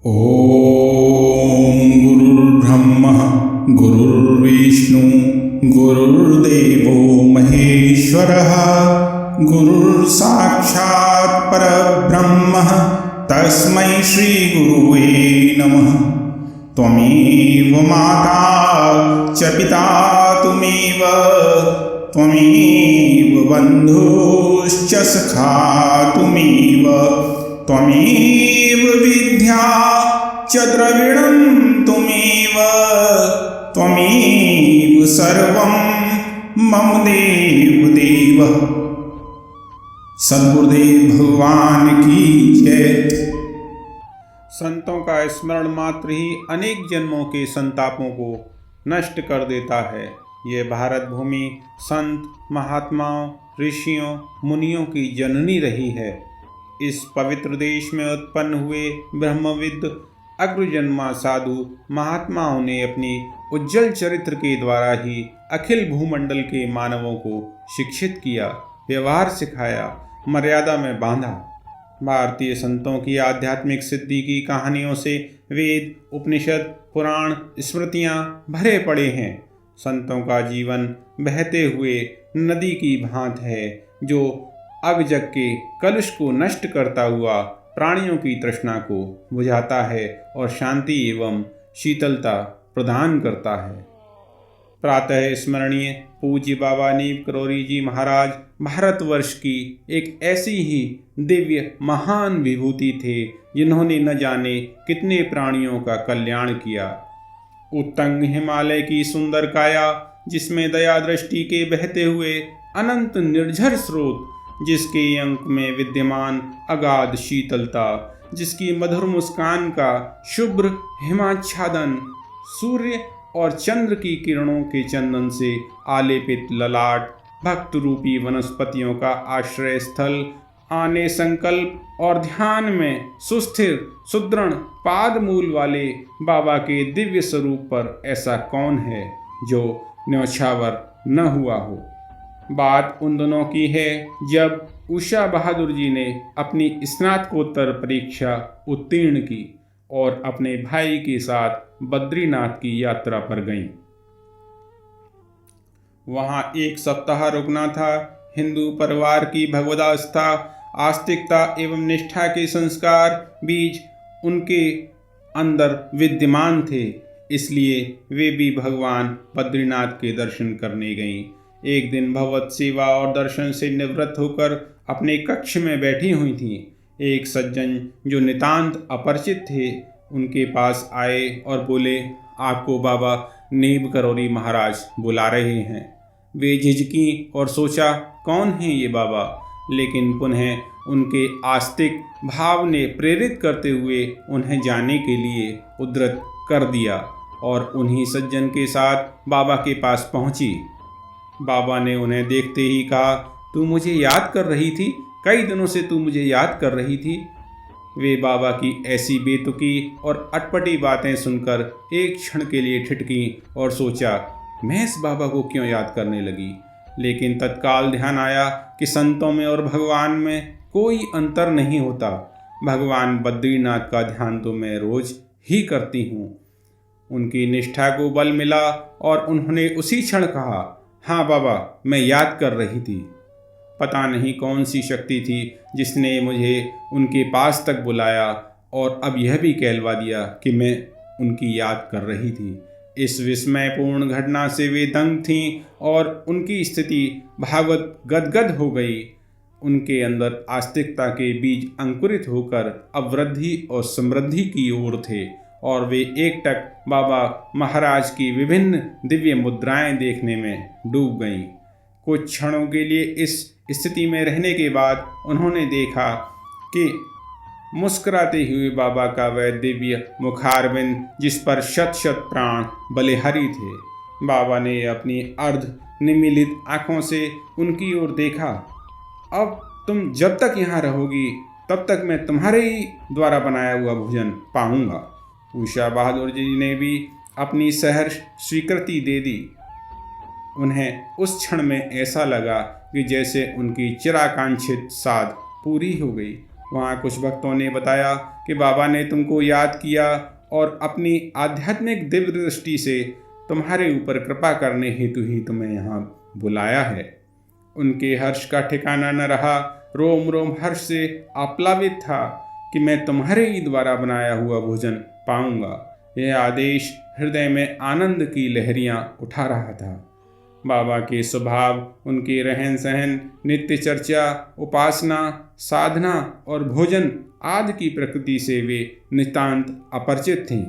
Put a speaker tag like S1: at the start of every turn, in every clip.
S1: ॐ गुरुर्ब्रह्मा गुरुर्विष्णु गुरुर्देवो महेश्वरः गुरुर्साक्षात् परब्रह्म तस्मै श्रीगुरुवे नमः। त्वमेव माता च पिता त्वमेव बन्धुश्च सखा त्वमेव विद्या च द्रविणं त्वमेव सर्वं मम देव। सद्गुरुदेव भगवान की जय।
S2: संतों का स्मरण मात्र ही अनेक जन्मों के संतापों को नष्ट कर देता है। ये भारत भूमि संत महात्माओं ऋषियों मुनियों की जननी रही है। इस पवित्र देश में उत्पन्न हुए ब्रह्मविद अग्रजन्मा साधु महात्माओं ने अपनी उज्जवल चरित्र के द्वारा ही अखिल भूमंडल के मानवों को शिक्षित किया, व्यवहार सिखाया, मर्यादा में बांधा। भारतीय संतों की आध्यात्मिक सिद्धि की कहानियों से वेद उपनिषद पुराण स्मृतियाँ भरे पड़े हैं। संतों का जीवन बहते हुए नदी की भांत है जो अग जग के कलुष को नष्ट करता हुआ प्राणियों की तृष्णा को बुझाता है और शांति एवं शीतलता प्रदान करता है। प्रातः स्मरणीय पूज्य बाबा नीम करौरी जी महाराज भारतवर्ष की एक ऐसी ही दिव्य महान विभूति थे जिन्होंने न जाने कितने प्राणियों का कल्याण किया। उत्तंग हिमालय की सुंदर काया, जिसमें दया दृष्टि के बहते हुए अनंत निर्झर स्रोत, जिसके अंक में विद्यमान अगाध शीतलता, जिसकी मधुर मुस्कान का शुभ्र हिमाच्छादन, सूर्य और चंद्र की किरणों के चंदन से आलेपित ललाट, भक्त रूपी वनस्पतियों का आश्रय स्थल, आने संकल्प और ध्यान में सुस्थिर सुदृढ़ पाद मूल वाले बाबा के दिव्य स्वरूप पर ऐसा कौन है जो न्यौछावर न हुआ हो। बात उन दिनों की है जब उषा बहादुर जी ने अपनी स्नातकोत्तर परीक्षा उत्तीर्ण की और अपने भाई के साथ बद्रीनाथ की यात्रा पर गईं। वहां एक सप्ताह रुकना था। हिंदू परिवार की भगवदास्था, आस्तिकता एवं निष्ठा के संस्कार बीज उनके अंदर विद्यमान थे, इसलिए वे भी भगवान बद्रीनाथ के दर्शन करने गईं। एक दिन भगवत सेवा और दर्शन से निवृत्त होकर अपने कक्ष में बैठी हुई थीं। एक सज्जन जो नितांत अपरिचित थे उनके पास आए और बोले, आपको बाबा नीम करौरी महाराज बुला रहे हैं। वे झिझकी और सोचा कौन हैं ये बाबा, लेकिन पुनः उनके आस्तिक भाव ने प्रेरित करते हुए उन्हें जाने के लिए उद्धृत कर दिया और उन्हीं सज्जन के साथ बाबा के पास पहुंची। बाबा ने उन्हें देखते ही कहा, तू मुझे याद कर रही थी, कई दिनों से तू मुझे याद कर रही थी। वे बाबा की ऐसी बेतुकी और अटपटी बातें सुनकर एक क्षण के लिए ठिठकी और सोचा, मैं इस बाबा को क्यों याद करने लगी। लेकिन तत्काल ध्यान आया कि संतों में और भगवान में कोई अंतर नहीं होता। भगवान बद्रीनाथ का ध्यान तो मैं रोज ही करती हूँ। उनकी निष्ठा को बल मिला और उन्होंने उसी क्षण कहा, हाँ बाबा, मैं याद कर रही थी। पता नहीं कौन सी शक्ति थी जिसने मुझे उनके पास तक बुलाया और अब यह भी कहलवा दिया कि मैं उनकी याद कर रही थी। इस विस्मयपूर्ण घटना से वे दंग थीं और उनकी स्थिति भावत गदगद हो गई। उनके अंदर आस्तिकता के बीज अंकुरित होकर अब वृद्धि और समृद्धि की ओर थे और वे एकटक बाबा महाराज की विभिन्न दिव्य मुद्राएं देखने में डूब गईं। कुछ क्षणों के लिए इस स्थिति में रहने के बाद उन्होंने देखा कि मुस्कुराते हुए बाबा का वह दिव्य मुखारविंद, जिस पर शत शत प्राण बलिहारी थे। बाबा ने अपनी अर्ध निमीलित आँखों से उनकी ओर देखा, अब तुम जब तक यहाँ रहोगी तब तक मैं तुम्हारे ही द्वारा बनाया हुआ भोजन पाऊंगा। उषा बहादुर जी ने भी अपनी सहर्ष स्वीकृति दे दी। उन्हें उस क्षण में ऐसा लगा कि जैसे उनकी चिराकांक्षित साध पूरी हो गई। वहाँ कुछ भक्तों ने बताया कि बाबा ने तुमको याद किया और अपनी आध्यात्मिक दिव्य दृष्टि से तुम्हारे ऊपर कृपा करने हेतु ही तुम्हें यहाँ बुलाया है। उनके हर्ष का ठिकाना न रहा। रोम रोम हर्ष से आप्लावित था कि मैं तुम्हारे ही द्वारा बनाया हुआ भोजन पाऊंगा। यह आदेश हृदय में आनंद की लहरियां उठा रहा था। बाबा के स्वभाव, उनके रहन सहन, नित्य चर्चा, उपासना, साधना और भोजन आदि की प्रकृति से वे नितांत अपरिचित थे,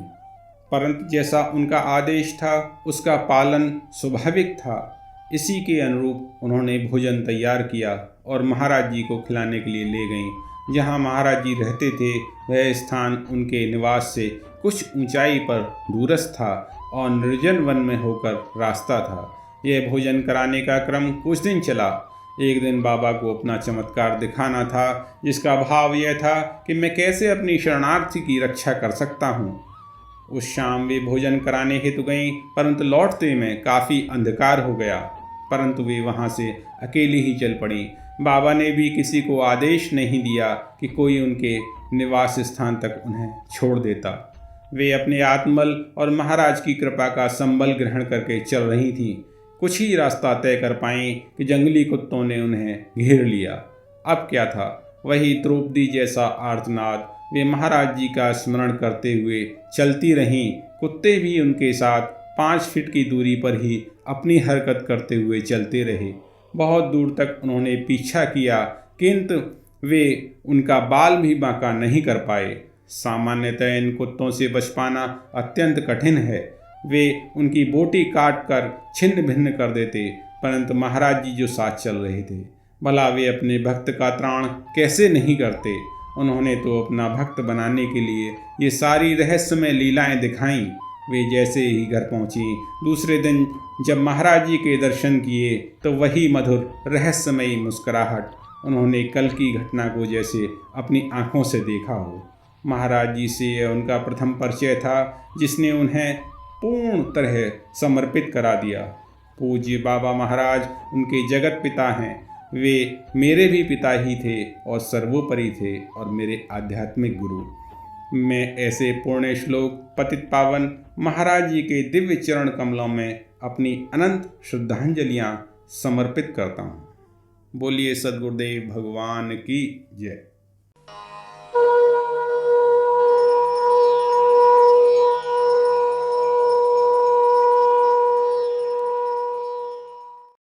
S2: परंतु जैसा उनका आदेश था उसका पालन स्वाभाविक था। इसी के अनुरूप उन्होंने भोजन तैयार किया और महाराज जी को खिलाने के लिए ले गईं। जहाँ महाराज जी रहते थे वह स्थान उनके निवास से कुछ ऊंचाई पर दूरस्थ था और निर्जन वन में होकर रास्ता था। यह भोजन कराने का क्रम कुछ दिन चला। एक दिन बाबा को अपना चमत्कार दिखाना था, जिसका भाव यह था कि मैं कैसे अपनी शरणार्थी की रक्षा कर सकता हूँ। उस शाम वे भोजन कराने हेतु गईं, परंतु लौटते में काफ़ी अंधकार हो गया, परंतु वे वहाँ से अकेली ही चल पड़ी। बाबा ने भी किसी को आदेश नहीं दिया कि कोई उनके निवास स्थान तक उन्हें छोड़ देता। वे अपने आत्मबल और महाराज की कृपा का संबल ग्रहण करके चल रही थीं। कुछ ही रास्ता तय कर पाईं कि जंगली कुत्तों ने उन्हें घेर लिया। अब क्या था, वही द्रौपदी जैसा आर्तनाद। वे महाराज जी का स्मरण करते हुए चलती रहीं। कुत्ते भी उनके साथ 5 फीट की दूरी पर ही अपनी हरकत करते हुए चलते रहे। बहुत दूर तक उन्होंने पीछा किया, किंतु वे उनका बाल भी बांका नहीं कर पाए। सामान्यतः इन कुत्तों से बच पाना अत्यंत कठिन है। वे उनकी बोटी काट कर छिन्न भिन्न कर देते, परंतु महाराज जी जो साथ चल रहे थे, भला वे अपने भक्त का त्राण कैसे नहीं करते। उन्होंने तो अपना भक्त बनाने के लिए ये सारी रहस्यमय लीलाएं दिखाईं। वे जैसे ही घर पहुंची, दूसरे दिन जब महाराज जी के दर्शन किए तो वही मधुर रहस्यमयी मुस्कुराहट। उन्होंने कल की घटना को जैसे अपनी आंखों से देखा हो। महाराज जी से यह उनका प्रथम परिचय था, जिसने उन्हें पूर्ण तरह समर्पित करा दिया। पूज्य बाबा महाराज उनके जगत पिता हैं। वे मेरे भी पिता ही थे और सर्वोपरि थे और मेरे आध्यात्मिक गुरु। मैं ऐसे पुण्य श्लोक पतित पावन महाराज जी के दिव्य चरण कमलों में अपनी अनंत श्रद्धांजलियाँ समर्पित करता हूँ। बोलिए सद्गुरुदेव भगवान की जय।